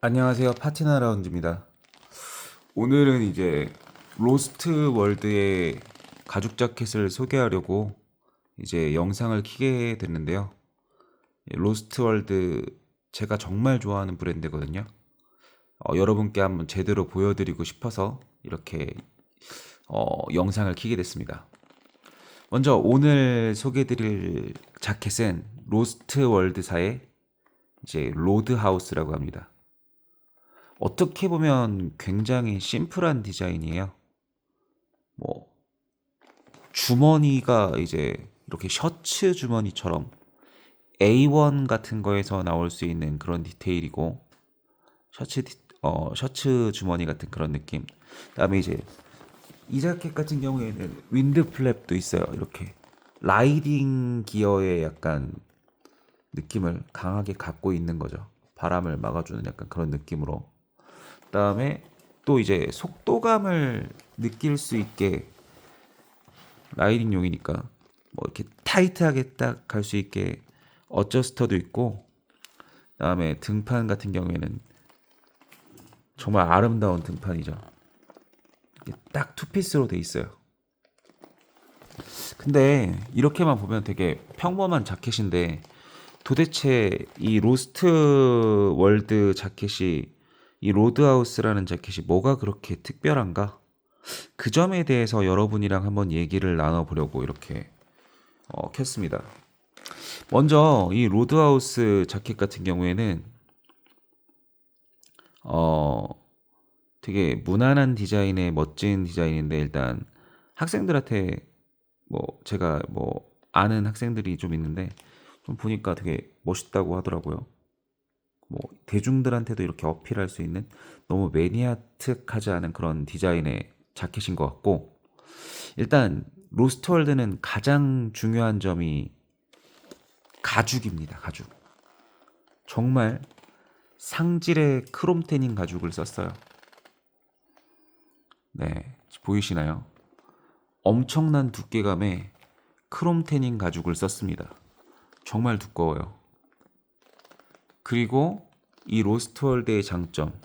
안녕하세요. 파티나 라운지입니다. 오늘은 이제 로스트 월드의 가죽 자켓을 소개하려고 이제 영상을 켜게 됐는데요. 로스트 월드 제가 정말 좋아하는 브랜드거든요. 여러분께 한번 제대로 보여드리고 싶어서 이렇게 영상을 켜게 됐습니다. 먼저 오늘 소개드릴 자켓은 로스트 월드사의 이제 로드하우스라고 합니다. 어떻게 보면 굉장히 심플한 디자인이에요. 뭐 주머니가 이제 이렇게 셔츠 주머니처럼 A1 같은 거에서 나올 수 있는 그런 디테일이고 셔츠 주머니 같은 그런 느낌. 그다음에 이제 이 자켓 같은 경우에는 윈드 플랩도 있어요. 이렇게 라이딩 기어의 약간 느낌을 강하게 갖고 있는 거죠. 바람을 막아주는 약간 그런 느낌으로. 그다음에 또 이제 속도감을 느낄 수 있게 라이딩용이니까 뭐 이렇게 타이트하게 딱 갈 수 있게 어저스터도 있고, 그다음에 등판 같은 경우에는 정말 아름다운 등판이죠. 이게 딱 투피스로 돼 있어요. 근데 이렇게만 보면 되게 평범한 자켓인데, 도대체 이 로스트 월드 자켓이, 이 로드하우스라는 자켓이 뭐가 그렇게 특별한가? 그 점에 대해서 여러분이랑 한번 얘기를 나눠보려고 이렇게 켰습니다. 먼저 이 로드하우스 자켓 같은 경우에는 어, 되게 무난한 디자인의 멋진 디자인인데, 일단 학생들한테 뭐 제가 뭐 아는 학생들이 좀 있는데 좀 보니까 되게 멋있다고 하더라고요. 뭐 대중들한테도 이렇게 어필할 수 있는 너무 매니아틱하지 않은 그런 디자인의 자켓인 것 같고, 일단 로스트월드는 가장 중요한 점이 가죽입니다. 가죽. 정말 상질의 크롬테닝 가죽을 썼어요. 네, 보이시나요? 엄청난 두께감의 크롬테닝 가죽을 썼습니다. 정말 두꺼워요. 그리고 이 로스트월드의 장점,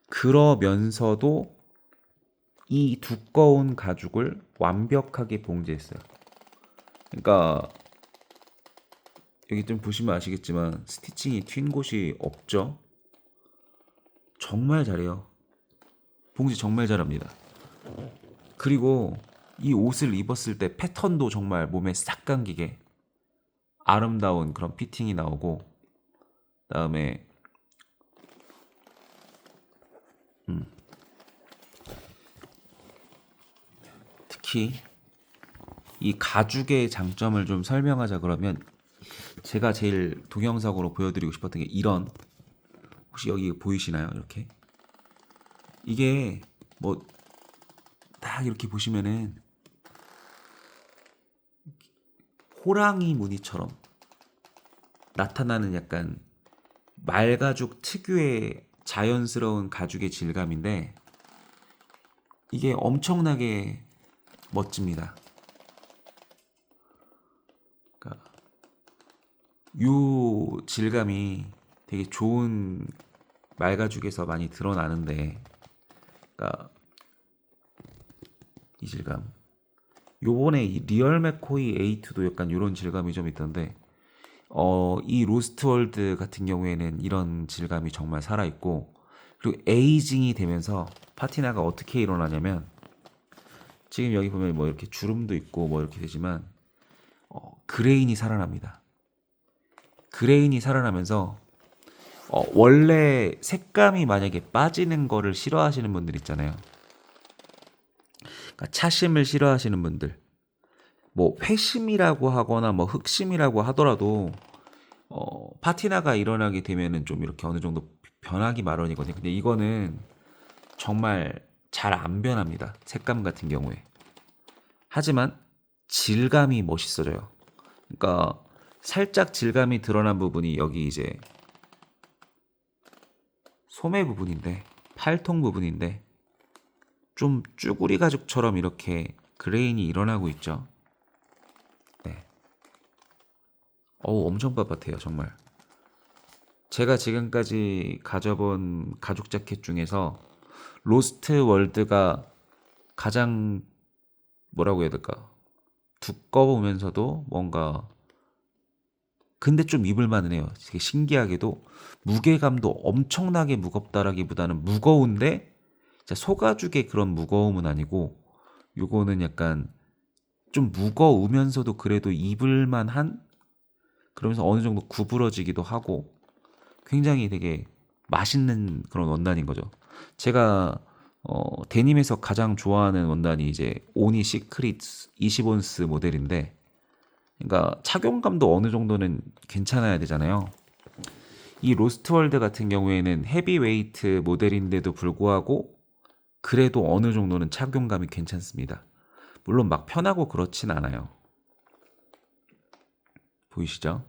그러면서도 이 두꺼운 가죽을 완벽하게 봉제했어요. 그러니까 여기 좀 보시면 아시겠지만 스티칭이 튄 곳이 없죠. 정말 잘해요. 봉지 정말 잘합니다. 그리고 이 옷을 입었을 때 패턴도 정말 몸에 싹 감기게 아름다운 그런 피팅이 나오고, 그다음에 특히 이 가죽의 장점을 좀 설명하자 그러면, 제가 제일 동영상으로 보여드리고 싶었던 게 이런, 혹시 여기 보이시나요? 이렇게 이게 뭐 딱 이렇게 보시면은 호랑이 무늬처럼 나타나는 약간 말가죽 특유의 자연스러운 가죽의 질감인데, 이게 엄청나게 멋집니다. 그러니까 요 질감이 되게 좋은 말가죽에서 많이 드러나는데, 그러니까 이 질감. 요번에 이 리얼 맥코이 A2도 약간 이런 질감이 좀 있던데, 이 로스트월드 같은 경우에는 이런 질감이 정말 살아있고, 그리고 에이징이 되면서 파티나가 어떻게 일어나냐면, 지금 여기 보면 뭐 이렇게 주름도 있고 뭐 이렇게 되지만 그레인이 살아납니다. 그레인이 살아나면서 원래 색감이 만약에 빠지는 거를 싫어하시는 분들 있잖아요. 그러니까 차심을 싫어하시는 분들, 뭐 회심이라고 하거나 뭐 흑심이라고 하더라도 파티나가 일어나게 되면은 좀 이렇게 어느 정도 변하기 마련이거든요. 근데 이거는 정말 잘 안 변합니다. 색감 같은 경우에. 하지만 질감이 멋있어져요. 그러니까 살짝 질감이 드러난 부분이 여기 이제 소매 부분인데, 팔통 부분인데 좀 쭈구리 가죽처럼 이렇게 그레인이 일어나고 있죠. 네. 어우, 엄청 빳빳해요, 정말. 제가 지금까지 가져본 가죽 자켓 중에서 로스트 월드가 가장 뭐라고 해야 될까? 두꺼우면서도 뭔가 근데 좀 입을 만은 해요. 되게 신기하게도 무게감도 엄청나게 무겁다라기보다는 무거운데 진짜 소가죽의 그런 무거움은 아니고 요거는 약간 좀 무거우면서도 그래도 입을 만한 그러면서 어느 정도 구부러지기도 하고 굉장히 되게 맛있는 그런 원단인 거죠. 제가 데님에서 가장 좋아하는 원단이 이제 오니 시크릿 20온스 모델인데 그러니까 착용감도 어느 정도는 괜찮아야 되잖아요. 이 로스트월드 같은 경우에는 헤비웨이트 모델인데도 불구하고 그래도 어느 정도는 착용감이 괜찮습니다. 물론 막 편하고 그렇진 않아요. 보이시죠?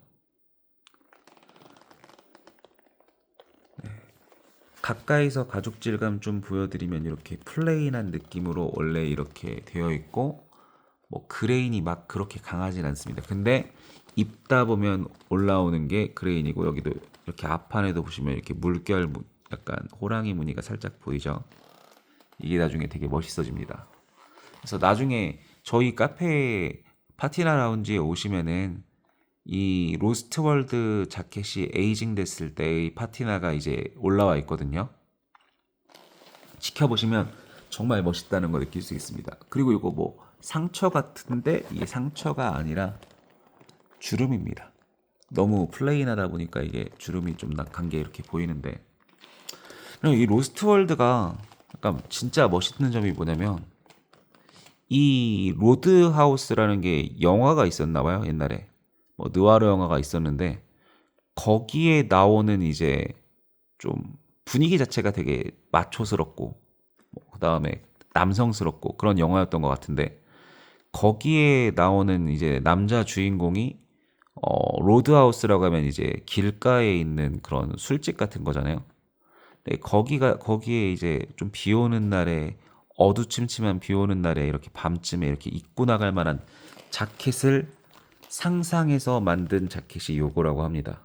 가까이서 가죽 질감 좀 보여드리면 이렇게 플레인한 느낌으로 원래 이렇게 되어 있고 뭐 그레인이 막 그렇게 강하진 않습니다. 근데 입다 보면 올라오는 게 그레인이고 여기도 이렇게 앞판에도 보시면 이렇게 물결 약간 호랑이 무늬가 살짝 보이죠? 이게 나중에 되게 멋있어집니다. 그래서 나중에 저희 카페 파티나 라운지에 오시면은 이 로스트월드 자켓이 에이징 됐을 때의 파티나가 이제 올라와 있거든요. 지켜보시면 정말 멋있다는 거 느낄 수 있습니다. 그리고 이거 뭐 상처 같은데 이게 상처가 아니라 주름입니다. 너무 플레인하다 보니까 이게 주름이 좀 낙한 게 이렇게 보이는데 그리고 이 로스트월드가 약간 진짜 멋있는 점이 뭐냐면 이 로드하우스라는 게 영화가 있었나 봐요 옛날에 뭐 느와르 영화가 있었는데 거기에 나오는 이제 좀 분위기 자체가 되게 마초스럽고 그다음에 남성스럽고 그런 영화였던 것 같은데 거기에 나오는 이제 남자 주인공이 로드하우스라고 하면 이제 길가에 있는 그런 술집 같은 거잖아요. 네, 거기에 이제 좀 비 오는 날에 어두침침한 비 오는 날에 이렇게 밤쯤에 이렇게 입고 나갈 만한 자켓을 상상해서 만든 자켓이 요거라고 합니다.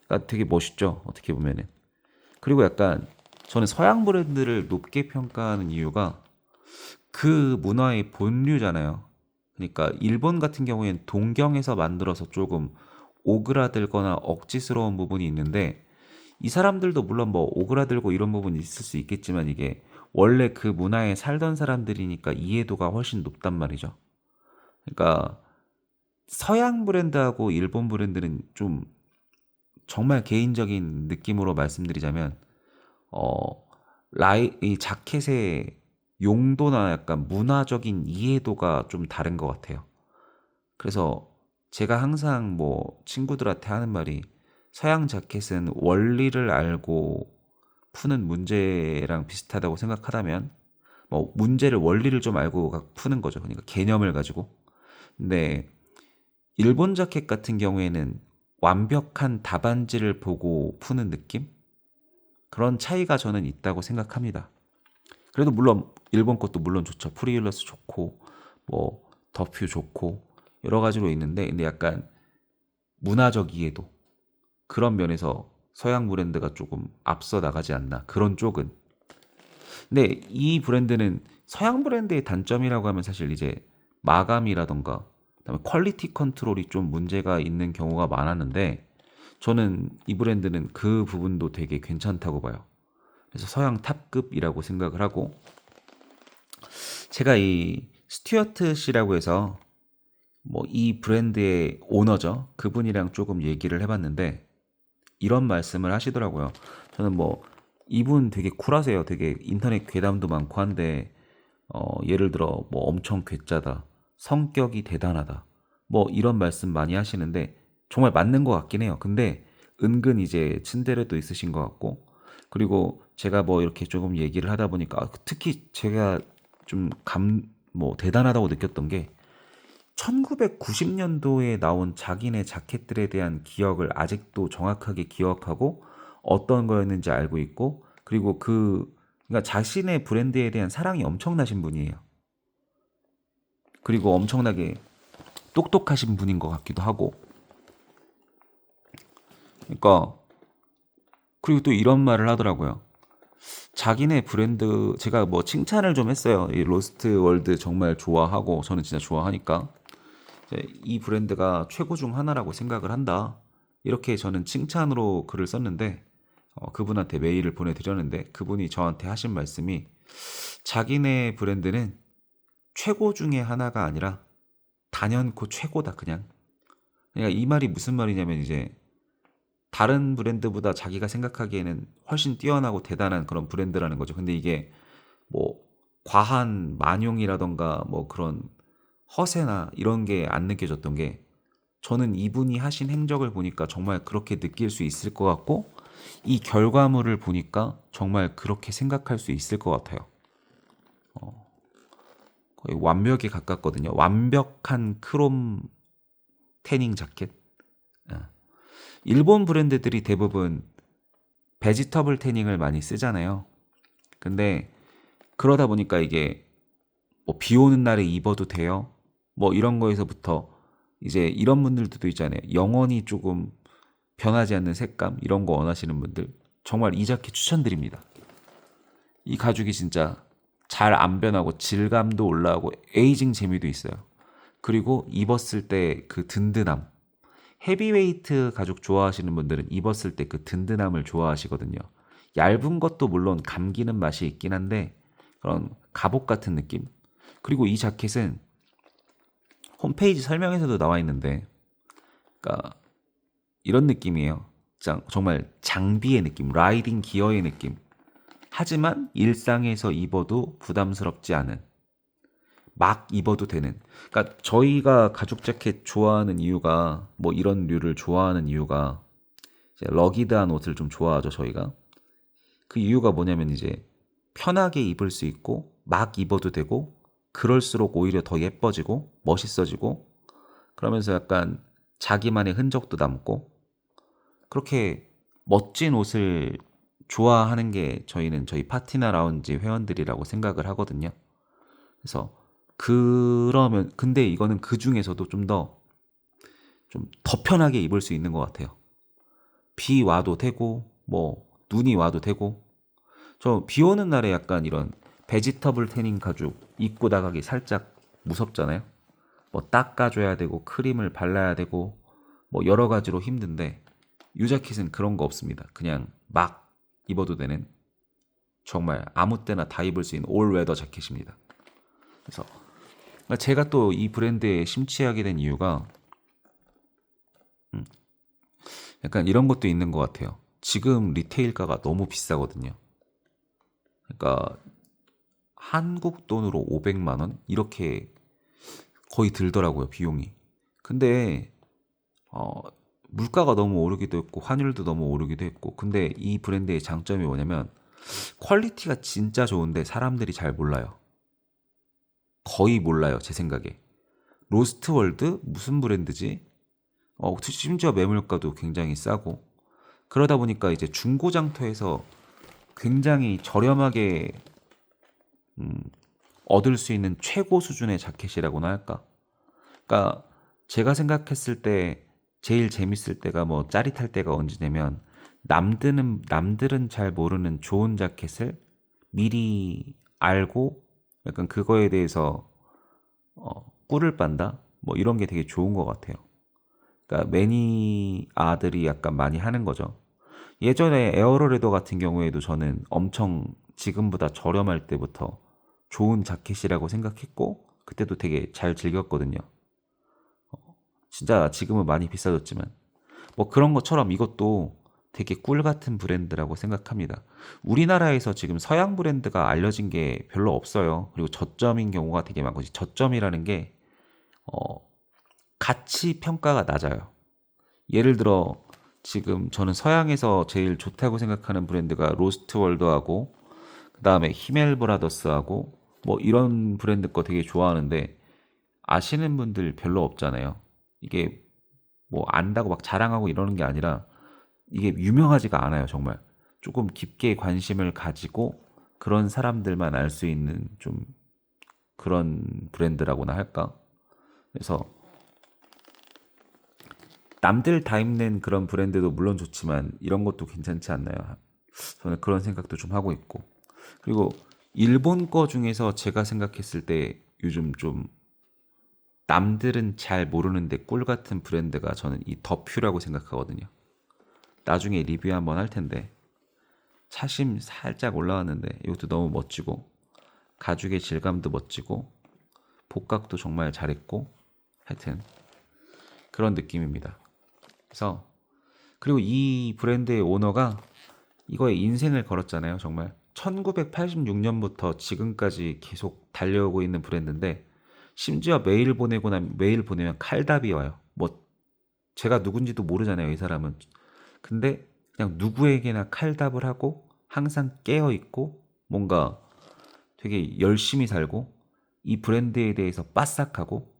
그러니까 되게 멋있죠. 어떻게 보면은. 그리고 약간 저는 서양 브랜드를 높게 평가하는 이유가 그 문화의 본류잖아요. 그러니까 일본 같은 경우에는 동경에서 만들어서 조금 오그라들거나 억지스러운 부분이 있는데 이 사람들도 물론 뭐 오그라들고 이런 부분이 있을 수 있겠지만 이게 원래 그 문화에 살던 사람들이니까 이해도가 훨씬 높단 말이죠. 그러니까 서양 브랜드하고 일본 브랜드는 좀 정말 개인적인 느낌으로 말씀드리자면 어 이 자켓의 용도나 약간 문화적인 이해도가 좀 다른 것 같아요. 그래서 제가 항상 뭐 친구들한테 하는 말이 서양 자켓은 원리를 알고 푸는 문제랑 비슷하다고 생각하다면 뭐 문제를 원리를 좀 알고 푸는 거죠. 그러니까 개념을 가지고. 근데 일본 자켓 같은 경우에는 완벽한 답안지를 보고 푸는 느낌? 그런 차이가 저는 있다고 생각합니다. 그래도 물론 일본 것도 물론 좋죠. 프리율러스 좋고 뭐 더퓨 좋고 여러 가지로 있는데 근데 약간 문화적 이해도 그런 면에서 서양 브랜드가 조금 앞서 나가지 않나 그런 쪽은. 근데 이 브랜드는 서양 브랜드의 단점이라고 하면 사실 이제 마감이라던가 그다음에 퀄리티 컨트롤이 좀 문제가 있는 경우가 많았는데 저는 이 브랜드는 그 부분도 되게 괜찮다고 봐요. 그래서 서양 탑급이라고 생각을 하고 제가 이 스튜어트 씨라고 해서 뭐 이 브랜드의 오너죠. 그분이랑 조금 얘기를 해봤는데 이런 말씀을 하시더라고요. 저는 뭐 이분 되게 쿨하세요. 되게 인터넷 괴담도 많고 한데 예를 들어 뭐 엄청 괴짜다, 성격이 대단하다, 뭐 이런 말씀 많이 하시는데 정말 맞는 것 같긴 해요. 근데 은근 이제 츤데레도 있으신 것 같고 그리고 제가 뭐 이렇게 조금 얘기를 하다 보니까 특히 제가 좀 뭐 대단하다고 느꼈던 게 1990년도에 나온 자기네 자켓들에 대한 기억을 아직도 정확하게 기억하고 어떤 거였는지 알고 있고 그리고 그러니까 자신의 브랜드에 대한 사랑이 엄청나신 분이에요. 그리고 엄청나게 똑똑하신 분인 것 같기도 하고. 그러니까 그리고 또 이런 말을 하더라고요. 자기네 브랜드 제가 뭐 칭찬을 좀 했어요. 이 로스트 월드 정말 좋아하고 저는 진짜 좋아하니까 이제 이 브랜드가 최고 중 하나라고 생각을 한다. 이렇게 저는 칭찬으로 글을 썼는데 그분한테 메일을 보내드렸는데 그분이 저한테 하신 말씀이 자기네 브랜드는 최고 중에 하나가 아니라 단연코 최고다 그냥. 그러니까 이 말이 무슨 말이냐면 이제 다른 브랜드보다 자기가 생각하기에는 훨씬 뛰어나고 대단한 그런 브랜드라는 거죠. 근데 이게 뭐 과한 만용이라던가 뭐 그런 허세나 이런 게 안 느껴졌던 게 저는 이분이 하신 행적을 보니까 정말 그렇게 느낄 수 있을 것 같고 이 결과물을 보니까 정말 그렇게 생각할 수 있을 것 같아요. 거의 완벽에 가깝거든요. 완벽한 크롬 태닝 자켓. 예. 일본 브랜드들이 대부분 베지터블 태닝을 많이 쓰잖아요. 근데 그러다 보니까 이게 뭐 비 오는 날에 입어도 돼요. 뭐 이런 거에서부터 이제 이런 분들도 있잖아요. 영원히 조금 변하지 않는 색감 이런 거 원하시는 분들 정말 이 자켓 추천드립니다. 이 가죽이 진짜 잘 안 변하고 질감도 올라오고 에이징 재미도 있어요. 그리고 입었을 때 그 든든함. 헤비웨이트 가죽 좋아하시는 분들은 입었을 때 그 든든함을 좋아하시거든요. 얇은 것도 물론 감기는 맛이 있긴 한데 그런 갑옷 같은 느낌. 그리고 이 자켓은 홈페이지 설명에서도 나와 있는데, 그러니까 이런 느낌이에요. 정말 장비의 느낌, 라이딩 기어의 느낌. 하지만 일상에서 입어도 부담스럽지 않은, 막 입어도 되는. 그러니까 저희가 가죽 자켓 좋아하는 이유가 뭐 이런 류를 좋아하는 이유가 이제 러기드한 옷을 좀 좋아하죠 저희가. 그 이유가 뭐냐면 이제 편하게 입을 수 있고 막 입어도 되고 그럴수록 오히려 더 예뻐지고 멋있어지고 그러면서 약간 자기만의 흔적도 남고 그렇게 멋진 옷을 좋아하는 게 저희는 저희 파티나 라운지 회원들이라고 생각을 하거든요. 그래서 그러면 근데 이거는 그 중에서도 좀 더 편하게 입을 수 있는 것 같아요. 비 와도 되고 뭐 눈이 와도 되고 저 비 오는 날에 약간 이런 베지터블 태닝 가죽 입고 나가기 살짝 무섭잖아요. 뭐 닦아줘야 되고 크림을 발라야 되고 뭐 여러 가지로 힘든데 이 자켓은 그런 거 없습니다. 그냥 막 입어도 되는 정말 아무 때나 다 입을 수 있는 올웨더 자켓입니다. 그래서 제가 또 이 브랜드에 심취하게 된 이유가 약간 이런 것도 있는 것 같아요. 지금 리테일가가 너무 비싸거든요. 그러니까 한국 돈으로 500만 원 이렇게 거의 들더라고요, 비용이. 근데 어, 물가가 너무 오르기도 했고 환율도 너무 오르기도 했고 근데 이 브랜드의 장점이 뭐냐면 퀄리티가 진짜 좋은데 사람들이 잘 몰라요. 거의 몰라요, 제 생각에. 로스트월드 무슨 브랜드지? 심지어 매물가도 굉장히 싸고 그러다 보니까 이제 중고장터에서 굉장히 저렴하게 음, 얻을 수 있는 최고 수준의 자켓이라고나 할까? 그러니까 제가 생각했을 때 제일 재밌을 때가 뭐 짜릿할 때가 언제냐면 남들은 잘 모르는 좋은 자켓을 미리 알고 약간 그거에 대해서 꿀을 빤다 뭐 이런 게 되게 좋은 것 같아요. 그러니까 매니아들이 약간 많이 하는 거죠. 예전에 에어로레더 같은 경우에도 저는 엄청 지금보다 저렴할 때부터 좋은 자켓이라고 생각했고 그때도 되게 잘 즐겼거든요. 진짜 지금은 많이 비싸졌지만 뭐 그런 것처럼 이것도 되게 꿀 같은 브랜드라고 생각합니다. 우리나라에서 지금 서양 브랜드가 알려진 게 별로 없어요. 그리고 저점인 경우가 되게 많고 저점이라는 게 어, 가치 평가가 낮아요. 예를 들어 지금 저는 서양에서 제일 좋다고 생각하는 브랜드가 로스트월드하고 그다음에 히멜 브라더스하고 뭐 이런 브랜드 거 되게 좋아하는데 아시는 분들 별로 없잖아요. 이게 뭐 안다고 막 자랑하고 이러는 게 아니라 이게 유명하지가 않아요, 정말. 조금 깊게 관심을 가지고 그런 사람들만 알 수 있는 좀 그런 브랜드라고나 할까? 그래서 남들 다 입는 그런 브랜드도 물론 좋지만 이런 것도 괜찮지 않나요? 저는 그런 생각도 좀 하고 있고. 그리고 일본 거 중에서 제가 생각했을 때 요즘 좀 남들은 잘 모르는데 꿀 같은 브랜드가 저는 이 더퓨라고 생각하거든요. 나중에 리뷰 한번 할 텐데 차심 살짝 올라왔는데 이것도 너무 멋지고 가죽의 질감도 멋지고 복각도 정말 잘했고 하여튼 그런 느낌입니다. 그래서 그리고 이 브랜드의 오너가 이거에 인생을 걸었잖아요. 정말 1986년부터 지금까지 계속 달려오고 있는 브랜드인데 심지어 메일 보내면 칼답이 와요. 뭐 제가 누군지도 모르잖아요, 이 사람은. 근데 그냥 누구에게나 칼답을 하고 항상 깨어 있고 뭔가 되게 열심히 살고 이 브랜드에 대해서 빠삭하고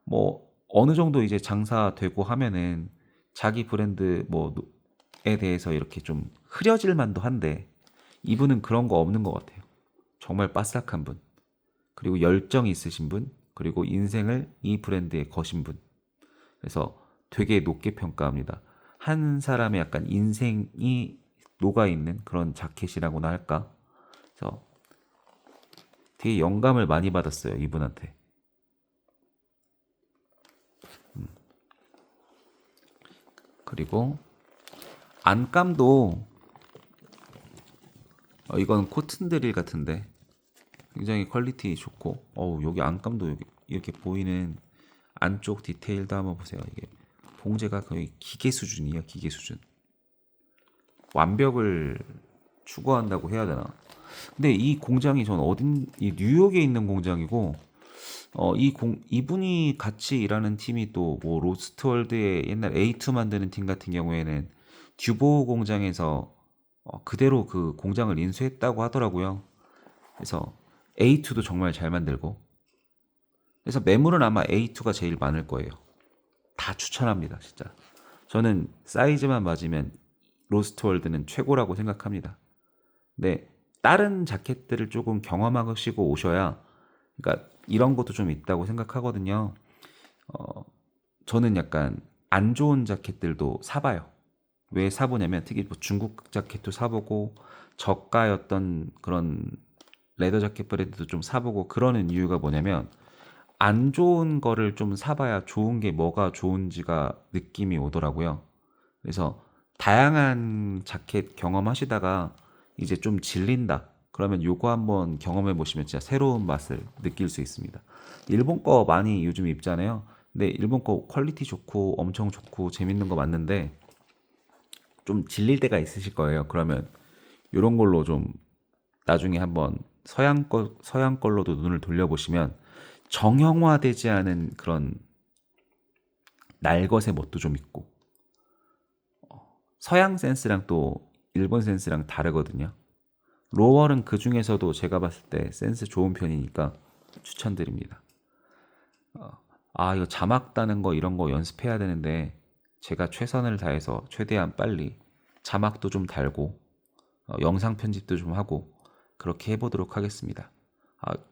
뭐 어느 정도 이제 장사되고 하면은 자기 브랜드 뭐에 대해서 이렇게 좀 흐려질 만도 한데 이분은 그런 거 없는 것 같아요. 정말 빠삭한 분, 그리고 열정이 있으신 분, 그리고 인생을 이 브랜드에 거신 분. 그래서 되게 높게 평가합니다. 한 사람의 약간 인생이 녹아있는 그런 자켓이라고나 할까? 그래서 되게 영감을 많이 받았어요, 이분한테. 그리고 안감도 이건 코튼 드릴 같은데 굉장히 퀄리티 좋고 여기 안감도 여기 이렇게 보이는 안쪽 디테일도 한번 보세요. 이게 봉제가 거의 기계 수준이에요. 기계 수준. 완벽을 추구한다고 해야 되나? 근데 이 공장이 전 이 뉴욕에 있는 공장이고 이분이 같이 일하는 팀이 또 뭐 로스트월드의 옛날 A2 만드는 팀 같은 경우에는 듀보 공장에서 그대로 그 공장을 인수했다고 하더라고요. 그래서 A2도 정말 잘 만들고 그래서 매물은 아마 A2가 제일 많을 거예요. 다 추천합니다, 진짜. 저는 사이즈만 맞으면 로스트월드는 최고라고 생각합니다. 근데 다른 자켓들을 조금 경험하시고 오셔야 그러니까 이런 것도 좀 있다고 생각하거든요. 저는 약간 안 좋은 자켓들도 사봐요. 왜 사보냐면 특히 뭐 중국 자켓도 사보고 저가였던 그런 레더 자켓 브랜드도 좀 사보고 그러는 이유가 뭐냐면 안 좋은 거를 좀 사봐야 좋은 게 뭐가 좋은지가 느낌이 오더라고요. 그래서 다양한 자켓 경험하시다가 이제 좀 질린다. 그러면 요거 한번 경험해 보시면 진짜 새로운 맛을 느낄 수 있습니다. 일본 거 많이 요즘 입잖아요. 근데 일본 거 퀄리티 좋고 엄청 좋고 재밌는 거 맞는데 좀 질릴 때가 있으실 거예요. 그러면 요런 걸로 좀 나중에 한번 서양 걸로도 눈을 돌려보시면 정형화되지 않은 그런 날것의 멋도 좀 있고 서양 센스랑 또 일본 센스랑 다르거든요. 로월은 그 중에서도 제가 봤을 때 센스 좋은 편이니까 추천드립니다. 이거 자막 따는 거 이런 거 연습해야 되는데 제가 최선을 다해서 최대한 빨리 자막도 좀 달고 영상 편집도 좀 하고 그렇게 해보도록 하겠습니다.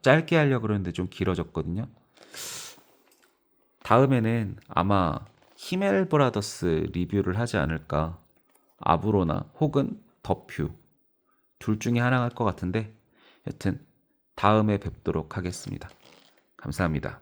짧게 하려고 그러는데 좀 길어졌거든요. 다음에는 아마 히멜 브라더스 리뷰를 하지 않을까. 아브로나 혹은 더퓨 둘 중에 하나 할 것 같은데 여튼 다음에 뵙도록 하겠습니다. 감사합니다.